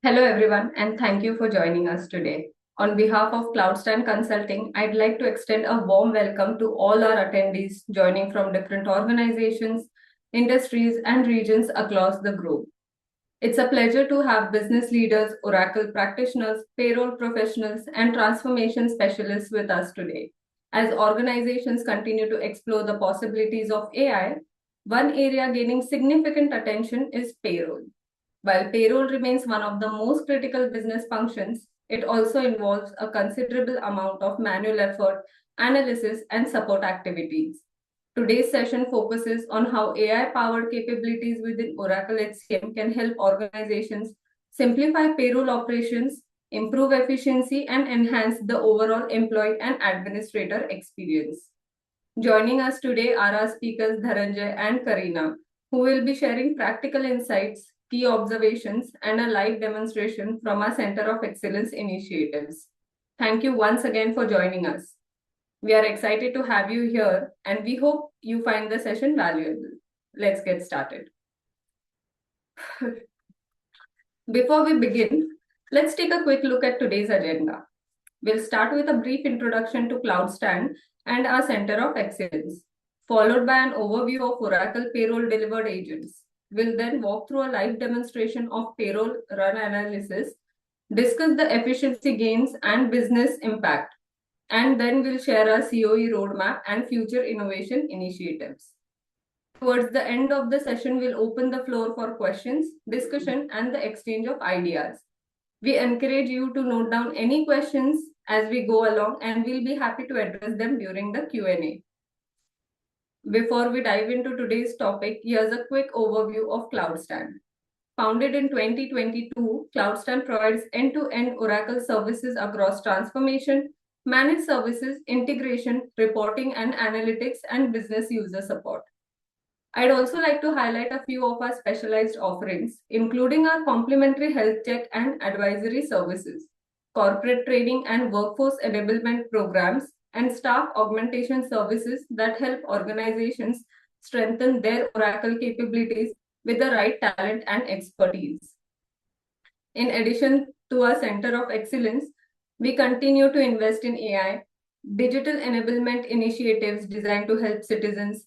Hello, everyone, and thank you for joining us today. On behalf of CloudStand Consulting, I'd like to extend a warm welcome to all our attendees joining from different organizations, industries, and regions across the globe. It's a pleasure to have business leaders, Oracle practitioners, payroll professionals, and transformation specialists with us today. As organizations continue to explore the possibilities of AI, one area gaining significant attention is payroll. While payroll remains one of the most critical business functions, it also involves a considerable amount of manual effort, analysis, and support activities. Today's session focuses on how AI-powered capabilities within Oracle HCM can help organizations simplify payroll operations, improve efficiency, and enhance the overall employee and administrator experience. Joining us today are our speakers Dhananjay and Karina, who will be sharing practical insights, key observations, and a live demonstration from our Center of Excellence initiatives. Thank you once again for joining us. We are excited to have you here, and we hope you find the session valuable. Let's get started. Before we begin, let's take a quick look at today's agenda. We'll start with a brief introduction to CloudStand and our Center of Excellence, followed by an overview of Oracle Payroll delivered agents. We'll then walk through a live demonstration of payroll run analysis, discuss the efficiency gains and business impact, and then we'll share our CoE roadmap and future innovation initiatives. Towards the end of the session, we'll open the floor for questions, discussion, and the exchange of ideas. We encourage you to note down any questions as we go along, and we'll be happy to address them during the Q&A. Before we dive into today's topic, here's a quick overview of CloudStand. Founded in 2022, CloudStand provides end-to-end Oracle services across transformation, managed services, integration, reporting and analytics, and business user support. I'd also like to highlight a few of our specialized offerings, including our complimentary health check and advisory services, corporate training and workforce enablement programs, and staff augmentation services that help organizations strengthen their Oracle capabilities with the right talent and expertise. In addition to our Center of Excellence, we continue to invest in AI, digital enablement initiatives designed to help citizens,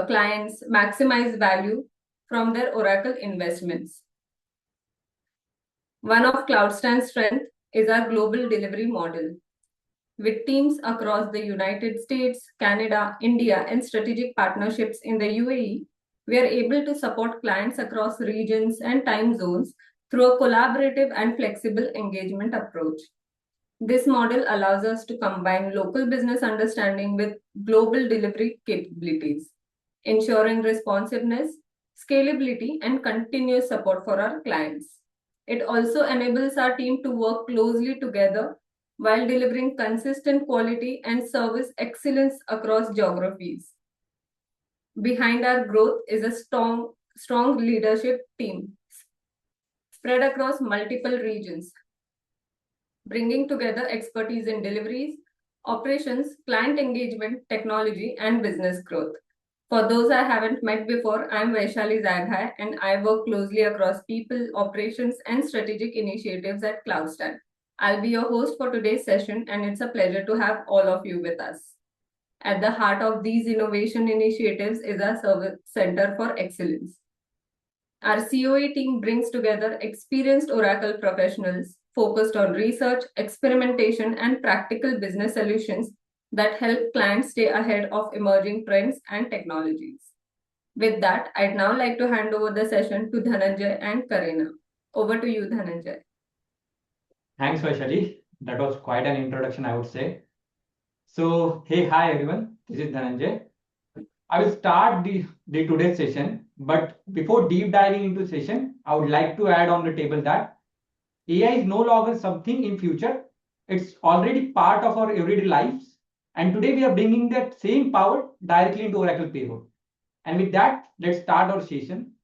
clients maximize value from their Oracle investments. One of CloudStand's strengths is our global delivery model. With teams across the United States, Canada, India, and strategic partnerships in the UAE, we are able to support clients across regions and time zones through a collaborative and flexible engagement approach. This model allows us to combine local business understanding with global delivery capabilities, ensuring responsiveness, scalability, and continuous support for our clients. It also enables our team to work closely together while delivering consistent quality and service excellence across geographies. Behind our growth is a strong leadership team spread across multiple regions, bringing together expertise in deliveries, operations, client engagement, technology, and business growth. For those I haven't met before, I'm Vaishali Zaghai, and I work closely across people, operations, and strategic initiatives at CloudStand. I'll be your host for today's session, and it's a pleasure to have all of you with us. At the heart of these innovation initiatives is our Service Center for Excellence. Our CoE team brings together experienced Oracle professionals focused on research, experimentation, and practical business solutions that help clients stay ahead of emerging trends and technologies. With that, I'd now like to hand over the session to Dhananjay and Karina. Over to you, Dhananjay. Thanks, Vaishali. That was quite an introduction, I would say. So, hey, hi everyone. This is Dhananjay. I will start the today's session, but before deep diving into the session, I would like to add on the table that AI is no longer something in future. It's already part of our everyday lives. And today we are bringing that same power directly into Oracle Payroll. And with that, let's start our session.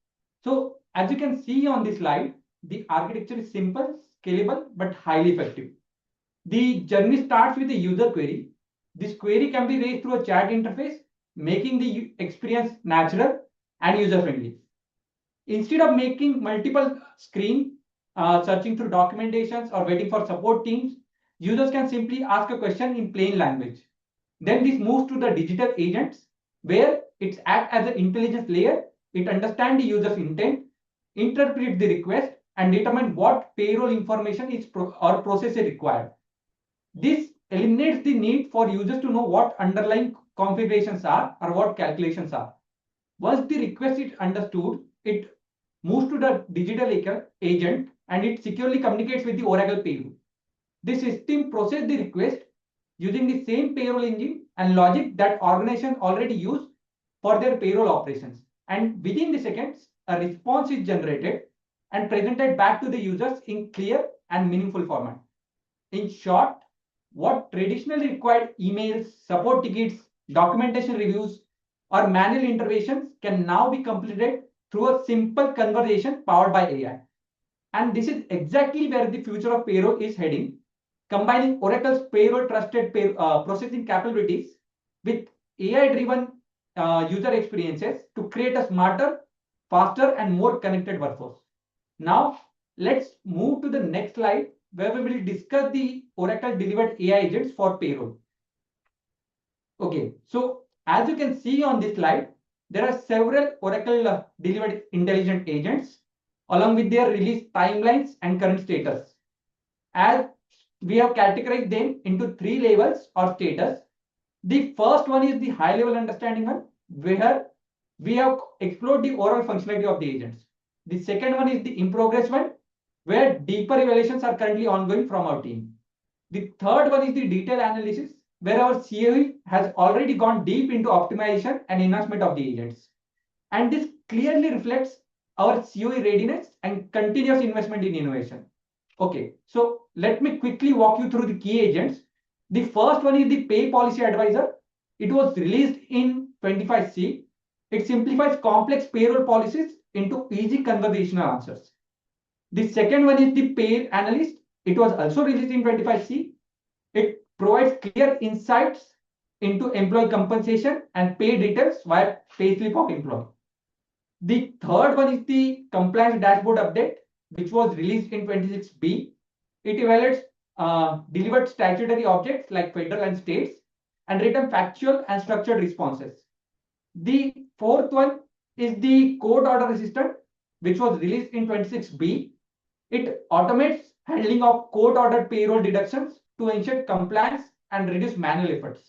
So as you can see on this slide, the architecture is simple, scalable, but highly effective. The journey starts with a user query. This query can be raised through a chat interface, making the experience natural and user-friendly. Instead of making multiple screens searching through documentations or waiting for support teams, users can simply ask a question in plain language. Then this moves to the digital agents, where it acts as an intelligence layer. It understands the user's intent, interprets the request, and determine what payroll information is or process is required. This eliminates the need for users to know what underlying configurations are or what calculations are. Once the request is understood, it moves to the digital agent and it securely communicates with the Oracle Payroll. The system processes the request using the same payroll engine and logic that organizations already use for their payroll operations. And within the seconds, a response is generated and presented back to the users in clear and meaningful format. In short, what traditionally required emails, support tickets, documentation reviews, or manual interventions can now be completed through a simple conversation powered by AI. And this is exactly where the future of payroll is heading, combining Oracle's payroll trusted processing capabilities with AI-driven user experiences to create a smarter, faster, and more connected workforce. Now, let's move to the next slide, where we will discuss the Oracle delivered AI agents for payroll. Okay, so as you can see on this slide, there are several Oracle delivered intelligent agents along with their release timelines and current status. As we have categorized them into 3 levels or status. The first one is the high level understanding one, where we have explored the overall functionality of the agents. The second one is the in progress one, where deeper evaluations are currently ongoing from our team. The third one is the detailed analysis, where our CoE has already gone deep into optimization and enhancement of the agents. And this clearly reflects our CoE readiness and continuous investment in innovation. Okay, so let me quickly walk you through the key agents. The first one is the Pay Policy Advisor. It was released in 25C. It simplifies complex payroll policies into easy conversational answers. The second one is the Pay Analyst. It was also released in 25C. It provides clear insights into employee compensation and pay details via payslip of employee. The third one is the Compliance Dashboard Update, which was released in 26B. It evaluates delivered statutory objects like federal and states and return factual and structured responses. The fourth one is the Court Order Assistant, which was released in 26B. It automates handling of court-ordered payroll deductions to ensure compliance and reduce manual efforts.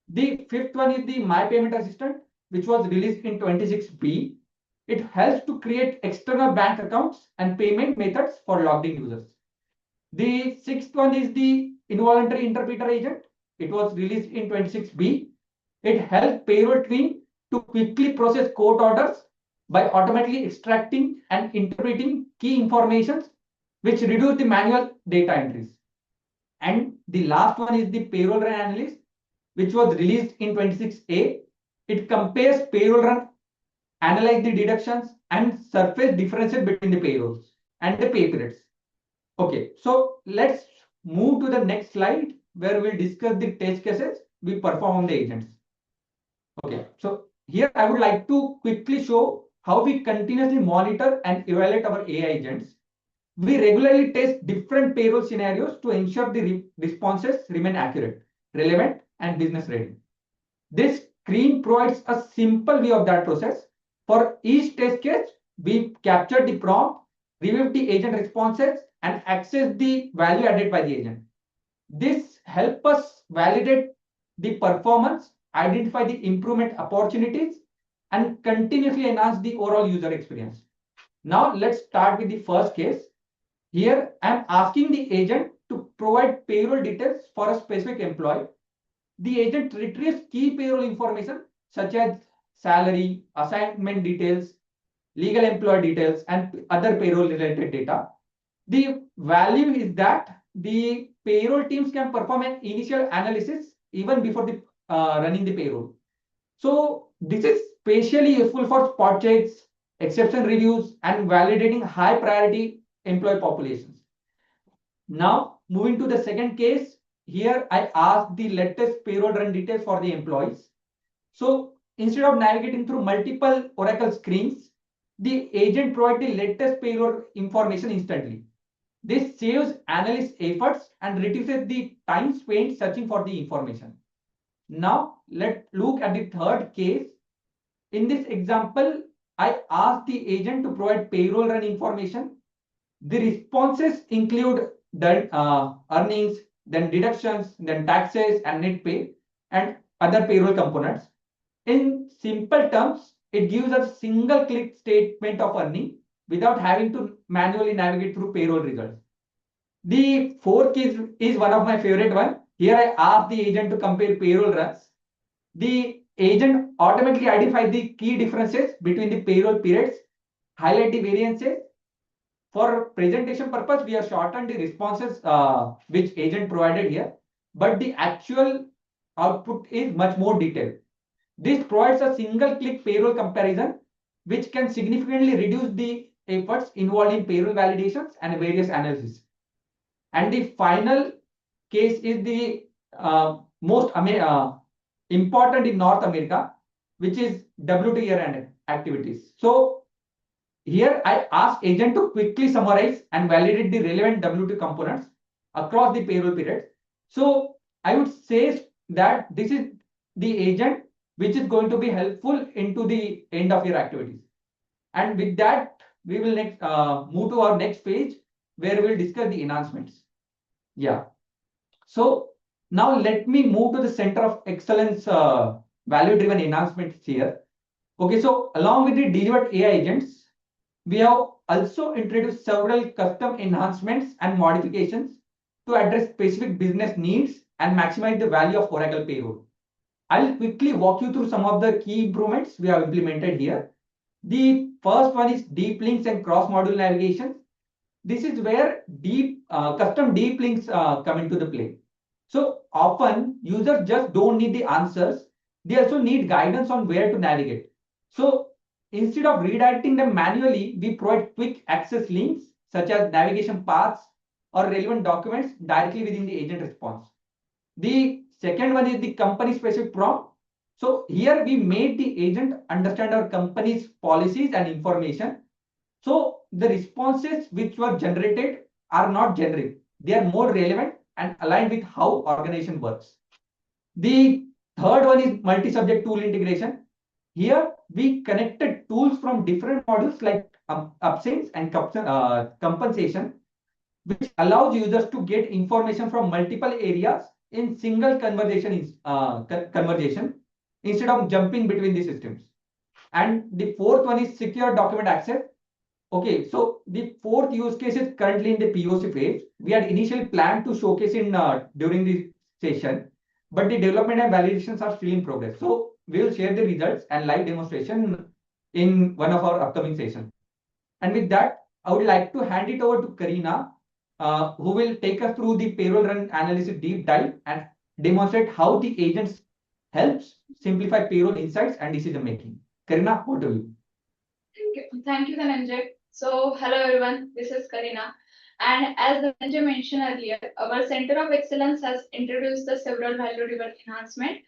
The fifth one is the My Payment Assistant, which was released in 26B. It helps to create external bank accounts and payment methods for logged in users. The sixth one is the Involuntary Interpreter Agent. It was released in 26B. It helps payroll team to quickly process court orders by automatically extracting and interpreting key information, which reduce the manual data entries. And the last one is the Payroll Run Analyst, which was released in 26A. It compares payroll run, analyze the deductions, and surface differences between the payrolls and the pay periods. Okay, so let's move to the next slide, where we'll discuss the test cases we perform on the agents. Okay, so here I would like to quickly show how we continuously monitor and evaluate our AI agents. We regularly test different payroll scenarios to ensure the responses remain accurate, relevant, and business ready. This screen provides a simple view of that process. For each test case, we capture the prompt, review the agent responses, and access the value added by the agent. This helps us validate the performance, identify the improvement opportunities, and continuously enhance the overall user experience. Now let's start with the first case. Here I'm asking the agent to provide payroll details for a specific employee. The agent retrieves key payroll information such as salary, assignment details, legal employee details, and other payroll related data. The value is that the payroll teams can perform an initial analysis even before the running the payroll. So this is especially useful for spot checks, exception reviews, and validating high priority employee populations. Now moving to the second case, here I ask the latest payroll run details for the employees. So instead of navigating through multiple Oracle screens, the agent provides the latest payroll information instantly. This saves analyst efforts and reduces the time spent searching for the information. Now, let's look at the third case. In this example, I asked the agent to provide payroll run information. The responses include earnings, then deductions, then taxes and net pay, and other payroll components. In simple terms, it gives a single click statement of earning without having to manually navigate through payroll results. The fourth case is one of my favorite one. Here I asked the agent to compare payroll runs. The agent automatically identifies the key differences between the payroll periods, highlight the variances. For presentation purpose, we have shortened the responses which agent provided here, but the actual output is much more detailed. This provides a single click payroll comparison, which can significantly reduce the efforts involved in payroll validations and various analysis. And the final case is the most important in North America, which is W2 year-end activities. So here I ask agent to quickly summarize and validate the relevant W2 components across the payroll period. So I would say that this is the agent which is going to be helpful into the end of year activities. And with that, we will next move to our next page where we'll discuss the enhancements. Yeah. So now let me move to the Center of Excellence value-driven enhancements here. Okay, so along with the delivered AI agents, we have also introduced several custom enhancements and modifications to address specific business needs and maximize the value of Oracle Payroll. I'll quickly walk you through some of the key improvements we have implemented here. The first one is deep links and cross-module navigation. This is where custom deep links come into the play. So often users just don't need the answers. They also need guidance on where to navigate. So instead of redirecting them manually, we provide quick access links such as navigation paths or relevant documents directly within the agent response. The second one is the company specific prompt. So here we made the agent understand our company's policies and information. So the responses which were generated are not generic. They are more relevant and aligned with how organization works. The third one is multi-subject tool integration. Here we connected tools from different modules like absence and compensation, which allows users to get information from multiple areas in single conversation instead of jumping between the systems. And the fourth one is secure document access. Okay, so the fourth use case is currently in the POC phase. We had initially planned to showcase in during the session, but the development and validations are still in progress. So we will share the results and live demonstration in one of our upcoming sessions. And with that, I would like to hand it over to Karina, who will take us through the payroll run analysis deep dive and demonstrate how the agents helps simplify payroll insights and decision making. Karina, over to you. Thank you, Dhananjay. So, hello everyone, this is Karina. And as Dhananjay mentioned earlier, our Center of Excellence has introduced the several value-driven enhancement.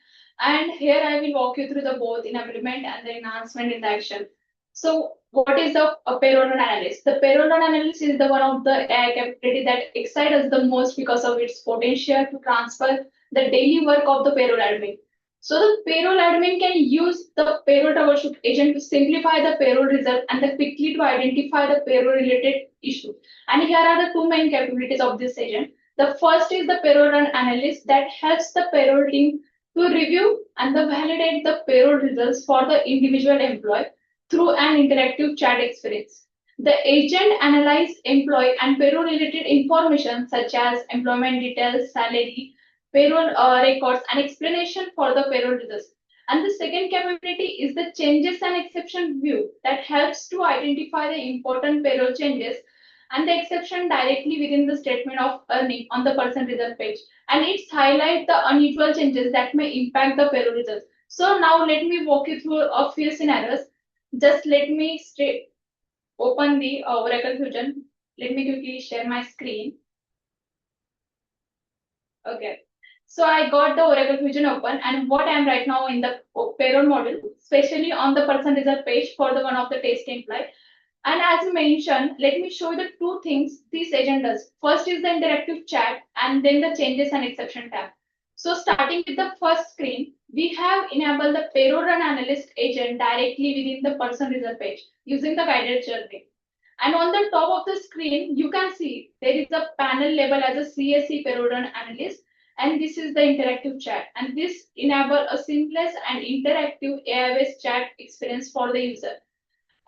And here I will walk you through the both in implement and the enhancement in the action. So, what is the payroll run analyst? The payroll run analyst is the one of the AI capability that excites us the most because of its potential to transfer the daily work of the payroll admin. So the payroll admin can use the payroll troubleshoot agent to simplify the payroll result and quickly to identify the payroll related issue. And here are the two main capabilities of this agent. The first is the payroll run analyst that helps the payroll team to review and validate the payroll results for the individual employee through an interactive chat experience. The agent analyzes employee and payroll related information such as employment details, salary, payroll records, and explanation for the payroll results. And the second capability is the changes and exception view that helps to identify the important payroll changes and the exception directly within the statement of earning on the person result page. And it's highlight the unusual changes that may impact the payroll results. So now let me walk you through a few scenarios. Just let me open the Oracle Fusion. Let me quickly share my screen. Okay. So I got the Oracle Fusion open, and what I am right now in the payroll module, especially on the person result page for the one of the test employee. And as mentioned, let me show you the two things this agent does. First is the interactive chat, and then the changes and exception tab. So starting with the first screen, we have enabled the payroll run analyst agent directly within the person result page using the guided journey. And on the top of the screen, you can see there is a panel labeled as a CSE payroll run analyst, and this is the interactive chat. And this enable a seamless and interactive AI-based chat experience for the user.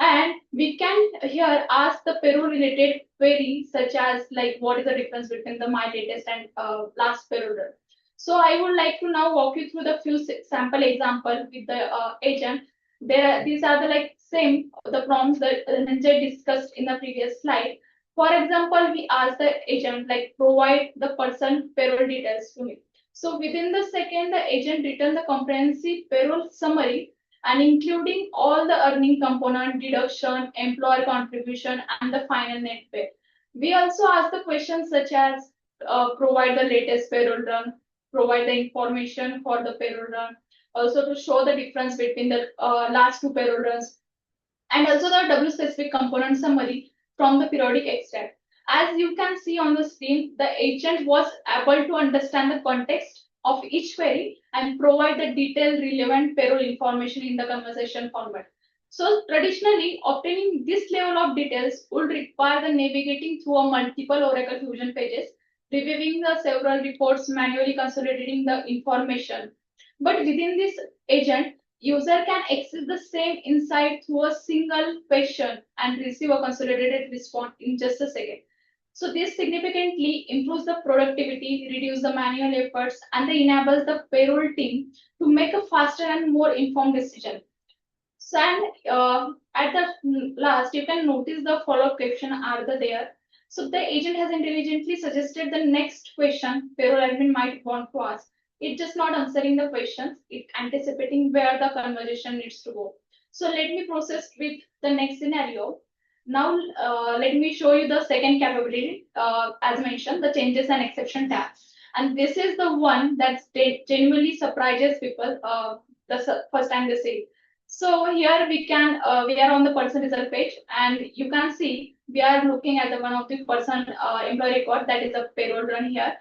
And we can here ask the payroll related query such as like what is the difference between the my latest and last payroll run. So I would like to now walk you through the few sample example with the agent. These are the like same the prompts that Nanjay discussed in the previous slide. For example, we ask the agent like provide the person payroll details to me. So within the second, the agent return the comprehensive payroll summary and including all the earning component, deduction, employer contribution, and the final net pay. We also ask the questions such as provide the latest payroll run, provide the information for the payroll run, also to show the difference between the last two payroll runs, and also the W specific component summary from the periodic extract. As you can see on the screen, the agent was able to understand the context of each query and provide the detailed relevant payroll information in the conversation format. So traditionally, obtaining this level of details would require the navigating through a multiple Oracle Fusion pages, reviewing the several reports, manually consolidating the information. But within this agent, user can access the same insight through a single question and receive a consolidated response in just a second. So this significantly improves the productivity, reduce the manual efforts, and enables the payroll team to make a faster and more informed decision. So and at the last, you can notice the follow-up question are there. So the agent has intelligently suggested the next question payroll admin might want to ask. It's just not answering the questions, it's anticipating where the conversation needs to go. So let me process with the next scenario. Now, let me show you the second capability, as mentioned, the changes and exception tab. And this is the one that genuinely surprises people the first time they see it. So here we are on the person result page, and you can see we are looking at the one of the person employee record, that is a payroll run here.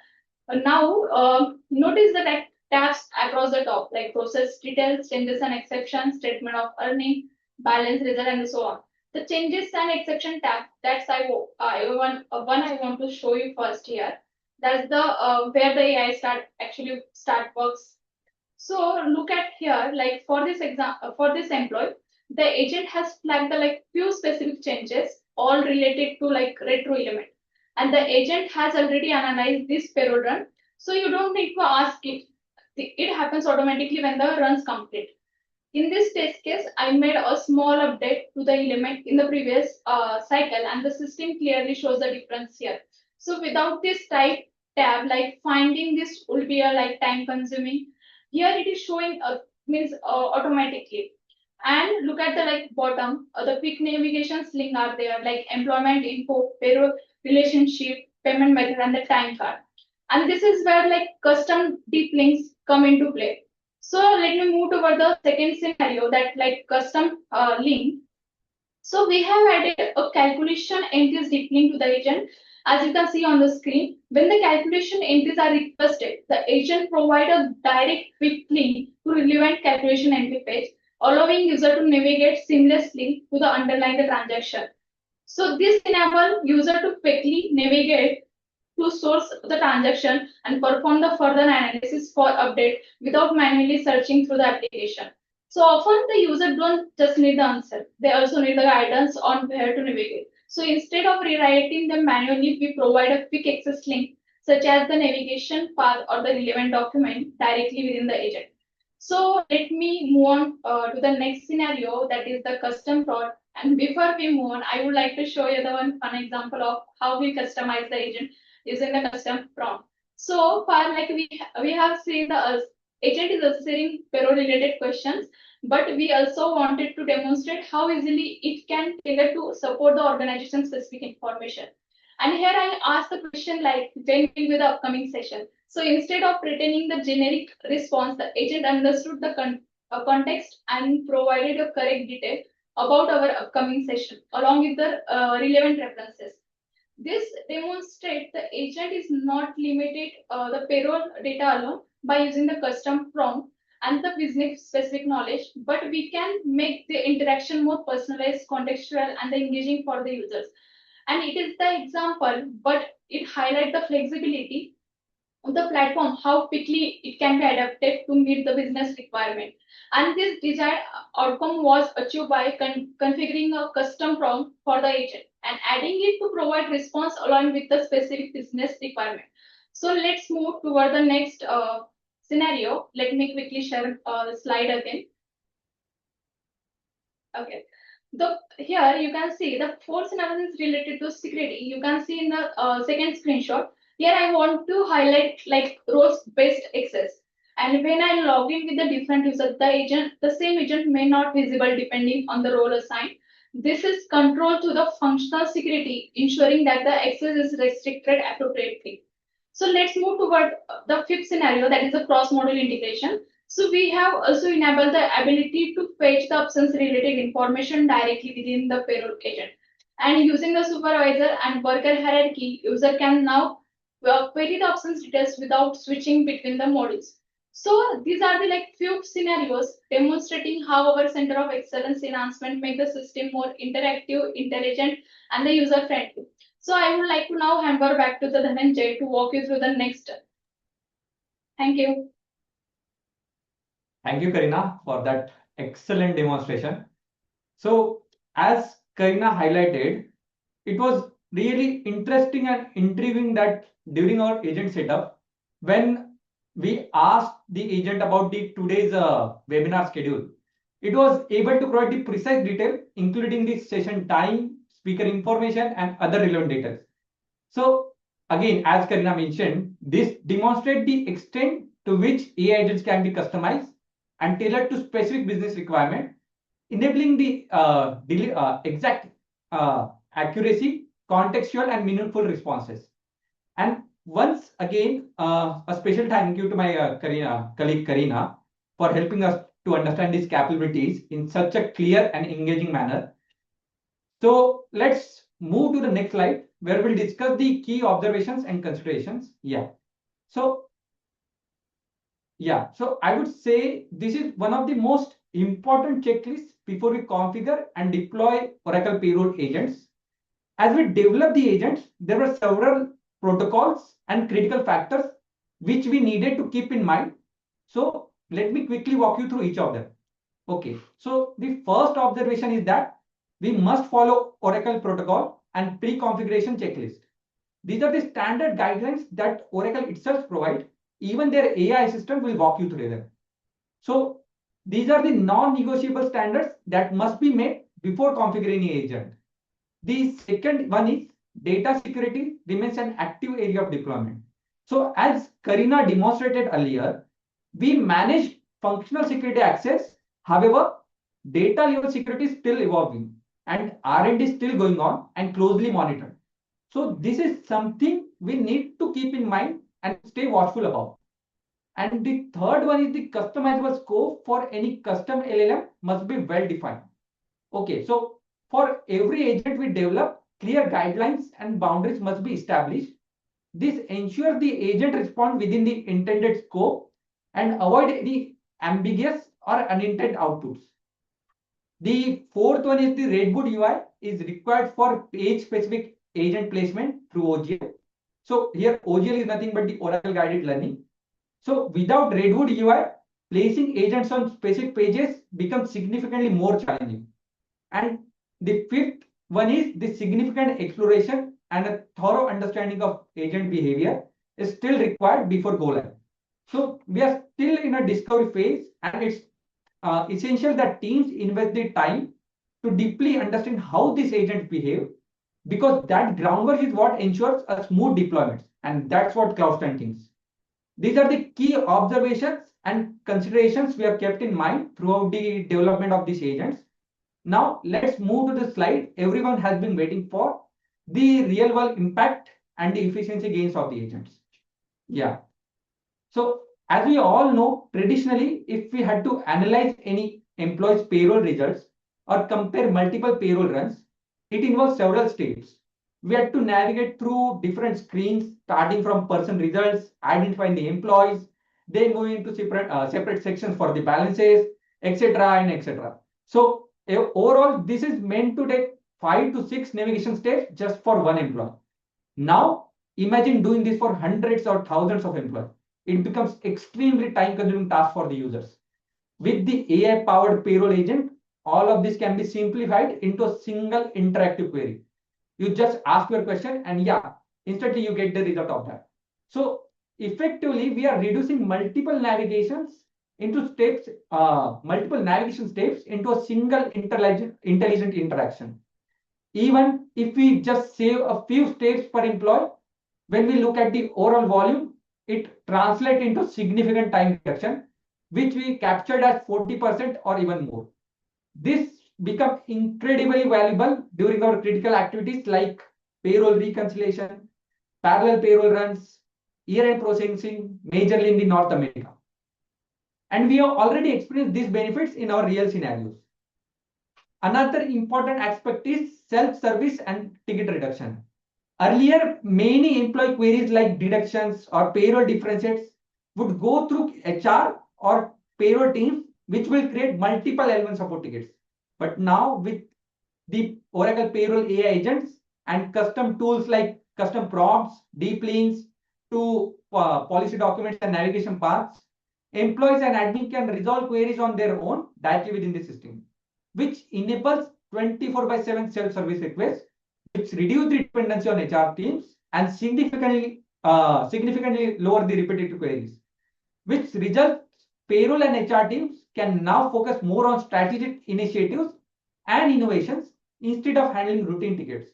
Now, notice the tabs across the top, like process details, changes and exceptions, statement of earning, balance result, and so on. The changes and exception tab, that's one I want to show you first here. That's the where the AI start works. So look at here, like for this employee, the agent has flagged the like few specific changes, all related to like retro element, and the agent has already analyzed this payroll run. So you don't need to ask it. It happens automatically when the run's complete. In this test case, I made a small update to the element in the previous cycle, and the system clearly shows the difference here. So without this type tab, like finding this will be a like time consuming. Here it is showing means automatically. And look at the like bottom, the quick navigation link are there, like employment info, payroll relationship, payment method, and the time card. And this is where like custom deep links come into play. So let me move toward the second scenario, that like custom link. So we have added a calculation entries deep link to the agent. As you can see on the screen, when the calculation entries are requested, the agent provide a direct quick link to relevant calculation entry page, allowing user to navigate seamlessly to the underlying transaction. So this enable user to quickly navigate to source the transaction and perform the further analysis for update without manually searching through the application. So often the user don't just need the answer, they also need the guidance on where to navigate. So instead of rewriting them manually, we provide a quick access link such as the navigation path or the relevant document directly within the agent. So let me move on to the next scenario, that is the custom prompt. And before we move on, I would like to show you the one fun example of how we customize the agent using the custom prompt. So far, like we have seen the agent is answering payroll related questions, but we also wanted to demonstrate how easily it can tailor to support the organization specific information. And here I ask the question like, when will be the upcoming session? So instead of retaining the generic response, the agent understood the context and provided a correct detail about our upcoming session along with the relevant references. This demonstrates the agent is not limited the payroll data alone by using the custom prompt and the business specific knowledge, but we can make the interaction more personalized, contextual, and engaging for the users. And it is the example, but it highlights the flexibility of the platform, how quickly it can be adapted to meet the business requirement. And this desired outcome was achieved by configuring a custom prompt for the agent and adding it to provide response along with the specific business requirement. So let's move toward the next scenario. Let me quickly share the slide again. Okay. Here you can see the four scenarios related to security. You can see in the second screenshot. Here I want to highlight like roles-based access. And when I log in with the different user, the same agent may not visible depending on the role assigned. This is control to the functional security, ensuring that the access is restricted appropriately. So let's move toward the fifth scenario, that is a cross-module integration. So we have also enabled the ability to fetch the absence related information directly within the payroll agent. And using the supervisor and worker hierarchy, user can now query the absence details without switching between the modules. So these are the like few scenarios demonstrating how our Center of Excellence enhancement make the system more interactive, intelligent, and the user friendly. So I would like to now hand over back to the Dhananjay to walk you through the next. Thank you. Thank you, Karina, for that excellent demonstration. So, as Karina highlighted, it was really interesting and intriguing that during our agent setup, when we asked the agent about the today's webinar schedule, it was able to provide the precise detail, including the session time, speaker information, and other relevant details. So, again, as Karina mentioned, this demonstrates the extent to which AI agents can be customized and tailored to specific business requirement, enabling the exact accuracy, contextual, and meaningful responses. And once again, a special thank you to my colleague Karina for helping us to understand these capabilities in such a clear and engaging manner. So let's move to the next slide where we'll discuss the key observations and considerations. So I would say this is one of the most important checklists before we configure and deploy Oracle Payroll agents. As we develop the agents, there were several protocols and critical factors which we needed to keep in mind. So let me quickly walk you through each of them. Okay, so the first observation is that we must follow Oracle protocol and pre-configuration checklist. These are the standard guidelines that Oracle itself provides. Even their AI assistant will walk you through them. So these are the non-negotiable standards that must be met before configuring the agent. The second one is data security remains an active area of deployment. So as Karina demonstrated earlier, we manage functional security access. However, data level security is still evolving and R&D is still going on and closely monitored. So this is something we need to keep in mind and stay watchful about. And the third one is the customizable scope for any custom LLM must be well defined. Okay, so for every agent we develop, clear guidelines and boundaries must be established. This ensures the agent responds within the intended scope and avoid any ambiguous or unintended outputs. The fourth one is the Redwood UI is required for page-specific agent placement through OGL. So here OGL is nothing but the Oracle Guided Learning. So without Redwood UI, placing agents on specific pages becomes significantly more challenging. And the fifth one is the significant exploration and a thorough understanding of agent behavior is still required before go live. So we are still in a discovery phase, and it's essential that teams invest the time to deeply understand how these agents behave, because that groundwork is what ensures a smooth deployment, and that's what CloudStand thinks. These are the key observations and considerations we have kept in mind throughout the development of these agents. Now let's move to the slide everyone has been waiting for, the real world impact and the efficiency gains of the agents. Yeah. So as we all know, traditionally, if we had to analyze any employee's payroll results or compare multiple payroll runs, it involves several steps. We had to navigate through different screens, starting from person results, identifying the employees, then moving into separate sections for the balances, etc. and etc. So overall, this is meant to take 5 to 6 navigation steps just for one employee. Now, imagine doing this for hundreds or thousands of employees. It becomes extremely time-consuming task for the users. With the AI-powered payroll agent, all of this can be simplified into a single interactive query. You just ask your question and yeah, instantly you get the result of that. So effectively, we are reducing multiple navigation steps into a single intelligent interaction. Even if we just save a few steps per employee, when we look at the overall volume, it translates into significant time reduction, which we captured as 40% or even more. This becomes incredibly valuable during our critical activities like payroll reconciliation, parallel payroll runs, year-end processing, majorly in the North America. And we have already experienced these benefits in our real scenarios. Another important aspect is self-service and ticket reduction. Earlier, many employee queries like deductions or payroll differences would go through HR or payroll teams, which will create multiple L1 support tickets. But now with the Oracle Payroll AI agents and custom tools like custom prompts, deep links to policy documents and navigation paths, employees and admin can resolve queries on their own directly within the system, which enables 24/7 self-service requests, which reduce the dependency on HR teams and significantly lower the repetitive queries, which results payroll and HR teams can now focus more on strategic initiatives and innovations instead of handling routine tickets.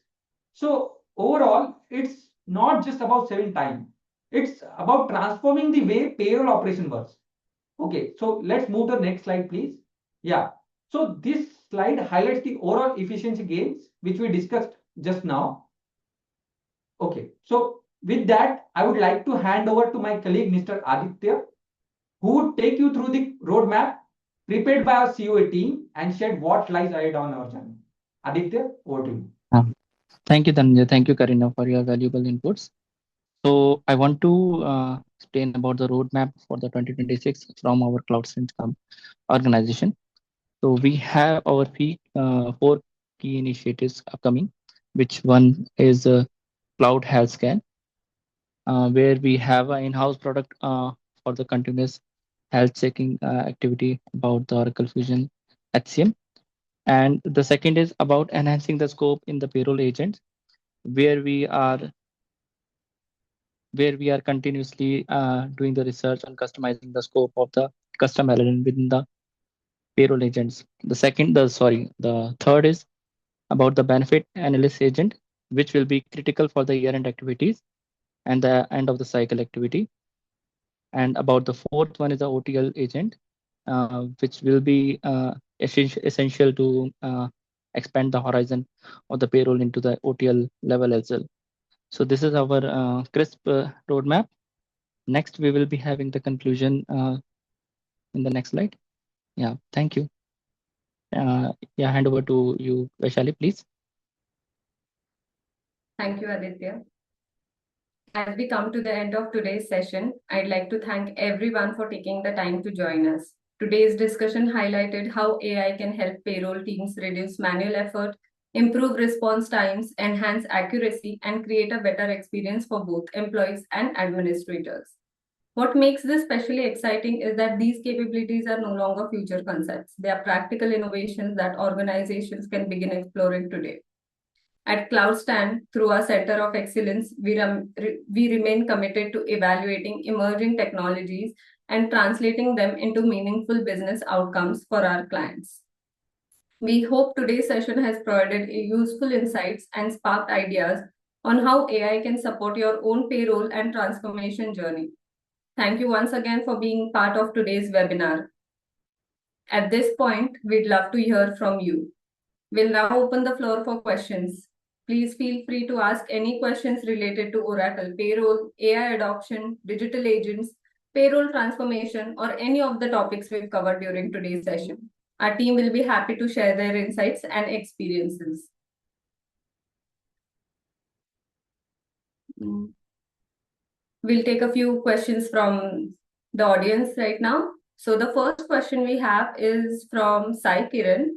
So overall, it's not just about saving time. It's about transforming the way payroll operation works. Okay, so let's move to the next slide, please. Yeah, so this slide highlights the overall efficiency gains, which we discussed just now. Okay, so with that, I would like to hand over to my colleague, Mr. Aditya, who would take you through the roadmap prepared by our CoE team and shed what lies ahead on our journey. Aditya, over to you. Thank you, Dhananjay. Thank you, Karina, for your valuable inputs. So I want to explain about the roadmap for the 2026 from our CloudStand organization. So we have our four key initiatives upcoming, which one is Cloud Health Scan, where we have an in-house product for the continuous health checking activity about the Oracle Fusion HCM. And the second is about enhancing the scope in the payroll agents, where we are continuously doing the research on customizing the scope of the custom element within the payroll agents. The third is about the benefit analyst agent, which will be critical for the year-end activities and the end of the cycle activity. And about the fourth one is the OTL agent, which will be essential to expand the horizon of the payroll into the OTL level as well. So this is our crisp roadmap. Next, we will be having the conclusion in the next slide. Yeah, thank you. Yeah, hand over to you, Vaishali, please. Thank you, Aditya. As we come to the end of today's session, I'd like to thank everyone for taking the time to join us. Today's discussion highlighted how AI can help payroll teams reduce manual effort, improve response times, enhance accuracy, and create a better experience for both employees and administrators. What makes this especially exciting is that these capabilities are no longer future concepts. They are practical innovations that organizations can begin exploring today. At CloudStand, through our Center of Excellence, we remain committed to evaluating emerging technologies and translating them into meaningful business outcomes for our clients. We hope today's session has provided useful insights and sparked ideas on how AI can support your own payroll and transformation journey. Thank you once again for being part of today's webinar. At this point, we'd love to hear from you. We'll now open the floor for questions. Please feel free to ask any questions related to Oracle Payroll, AI adoption, digital agents, payroll transformation, or any of the topics we've covered during today's session. Our team will be happy to share their insights and experiences. We'll take a few questions from the audience right now. So the first question we have is from Sai Kiran.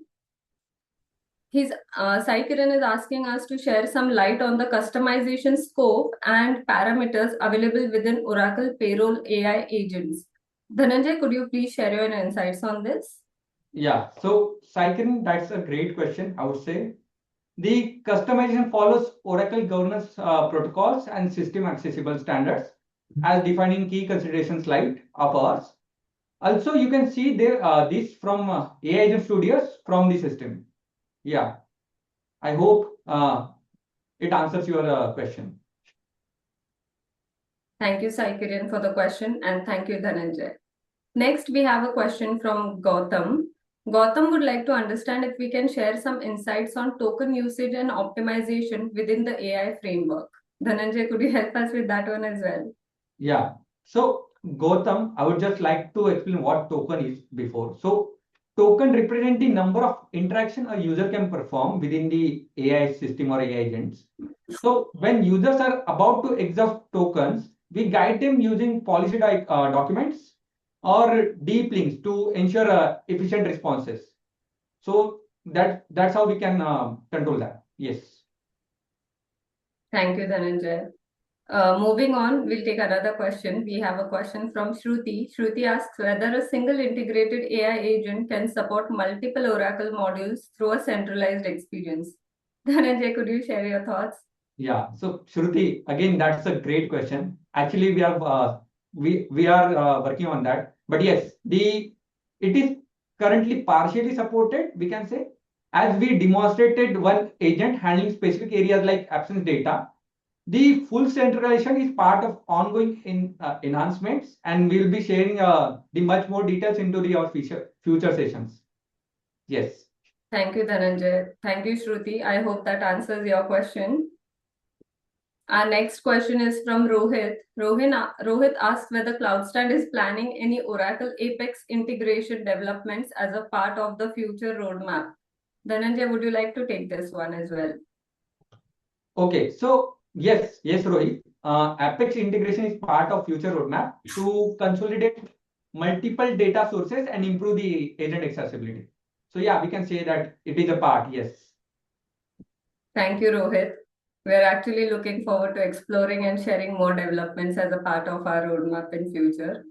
Sai Kiran is asking us to share some light on the customization scope and parameters available within Oracle Payroll AI agents. Dhananjay, could you please share your insights on this? Yeah, so Sai Kiran, that's a great question, I would say. The customization follows Oracle governance protocols and system accessible standards as defined in key consideration slide of ours. Also, you can see there this from AI Agent Studios from the system. Yeah, I hope it answers your question. Thank you, Sai Kiran, for the question, and thank you, Dhananjay. Next, we have a question from Gautam. Gautam would like to understand if we can share some insights on token usage and optimization within the AI framework. Dhananjay, could you help us with that one as well? Yeah, so Gautam, I would just like to explain what token is before. So token represent the number of interaction a user can perform within the AI system or AI agents. So when users are about to exhaust tokens, we guide them using policy documents or deep links to ensure efficient responses. So that's how we can control that. Yes. Thank you, Dhananjay. Moving on, we'll take another question. We have a question from Shruti. Shruti asks whether a single integrated AI agent can support multiple Oracle modules through a centralized experience. Dhananjay, could you share your thoughts? Yeah, so Shruti, again, that's a great question. Actually, we are working on that. But yes, it is currently partially supported, we can say, as we demonstrated one agent handling specific areas like absence data. The full centralization is part of ongoing enhancements, and we'll be sharing the much more details into our future sessions. Yes. Thank you, Dhananjay. Thank you, Shruti. I hope that answers your question. Our next question is from Rohit. Rohit asks whether CloudStand is planning any Oracle Apex integration developments as a part of the future roadmap. Dhananjay, would you like to take this one as well? Okay, so yes, Rohit. Apex integration is part of future roadmap to consolidate multiple data sources and improve the agent accessibility. So yeah, we can say that it is a part, yes. Thank you, Rohit. We're actually looking forward to exploring and sharing more developments as a part of our roadmap in future.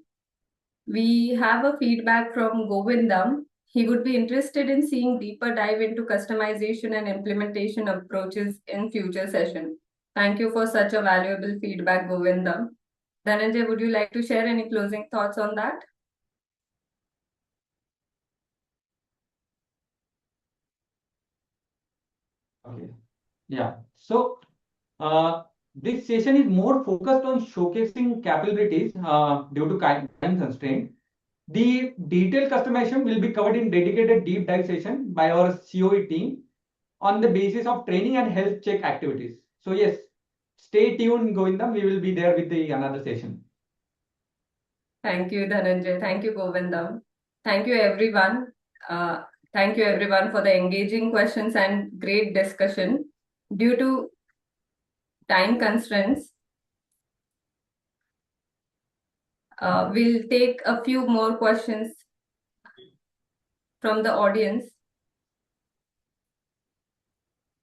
We have a feedback from Govindam. He would be interested in seeing deeper dive into customization and implementation approaches in future session. Thank you for such a valuable feedback, Govindam. Dhananjay, would you like to share any closing thoughts on that? Okay. Yeah. So this session is more focused on showcasing capabilities due to time constraint. The detailed customization will be covered in dedicated deep dive session by our CoE team on the basis of training and health check activities. So yes, stay tuned, Govindam. We will be there with another session. Thank you, Dhananjay. Thank you, Govindam. Thank you, everyone. Thank you, everyone, for the engaging questions and great discussion. Due to time constraints, we'll take a few more questions from the audience.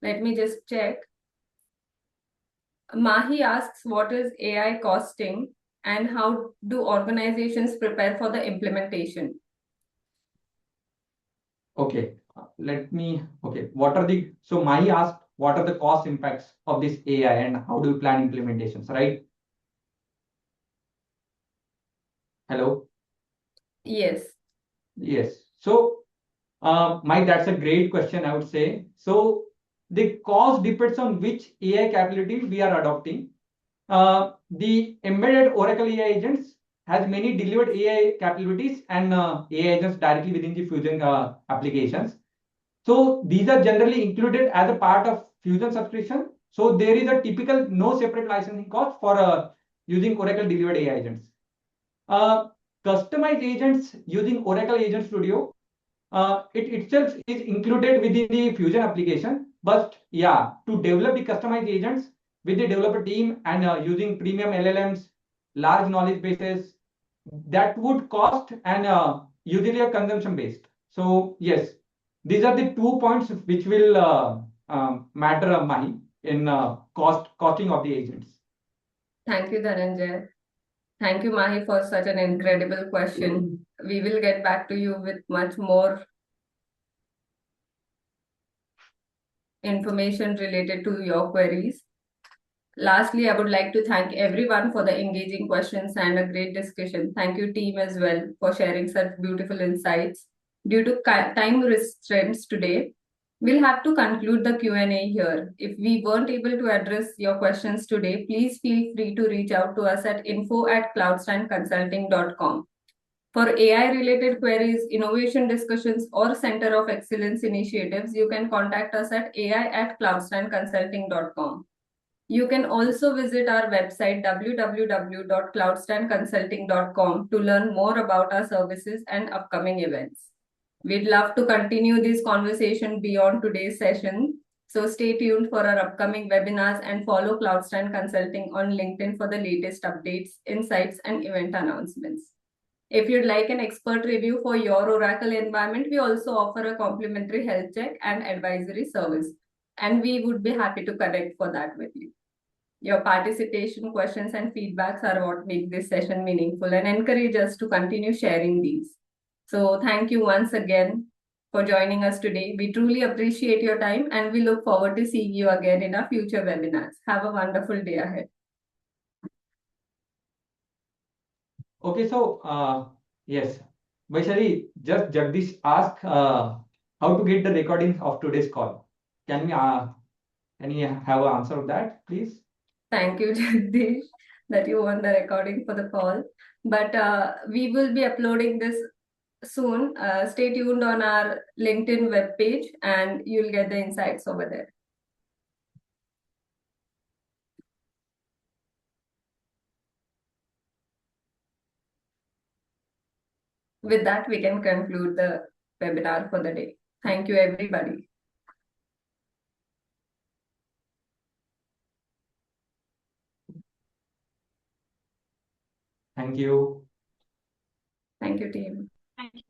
Let me just check. Mahi asks, what is AI costing and how do organizations prepare for the implementation? Okay, so Mahi asked, what are the cost impacts of this AI and how do you plan implementations, right? Hello? Yes. Yes. So, Mike, that's a great question, I would say. So, the cost depends on which AI capability we are adopting. The embedded Oracle AI agents has many delivered AI capabilities and AI agents directly within the Fusion applications. So these are generally included as a part of Fusion subscription. So there is a typical no separate licensing cost for using Oracle delivered AI agents. Customized agents using Oracle Agent Studio, it itself is included within the Fusion application. But yeah, to develop the customized agents with the developer team and using premium LLMs, large knowledge bases, that would cost and usually a consumption based. So yes, these are the 2 points which will matter, Mahi, in costing of the agents. Thank you, Dhananjay. Thank you, Mahi, for such an incredible question. We will get back to you with much more information related to your queries. Lastly, I would like to thank everyone for the engaging questions and a great discussion. Thank you, team, as well, for sharing such beautiful insights. Due to time restraints today, we'll have to conclude the Q&A here. If we weren't able to address your questions today, please feel free to reach out to us at info@cloudstandconsulting.com. For AI-related queries, innovation discussions, or Center of Excellence initiatives, you can contact us at ai@cloudstandconsulting.com. You can also visit our website www.cloudstandconsulting.com to learn more about our services and upcoming events. We'd love to continue this conversation beyond today's session. So stay tuned for our upcoming webinars and follow CloudStand Consulting on LinkedIn for the latest updates, insights, and event announcements. If you'd like an expert review for your Oracle environment, we also offer a complimentary health check and advisory service, and we would be happy to connect for that with you. Your participation, questions, and feedbacks are what make this session meaningful and encourage us to continue sharing these. So thank you once again for joining us today. We truly appreciate your time and we look forward to seeing you again in our future webinars. Have a wonderful day ahead. Okay, so yes, Vaishali, just Jagdish asked how to get the recording of today's call. Can we have an answer of that, please? Thank you, Jagdish, that you won the recording for the call. But we will be uploading this soon. Stay tuned on our LinkedIn webpage and you'll get the insights over there. With that, we can conclude the webinar for the day. Thank you, everybody. Thank you. Thank you, team. Thank you.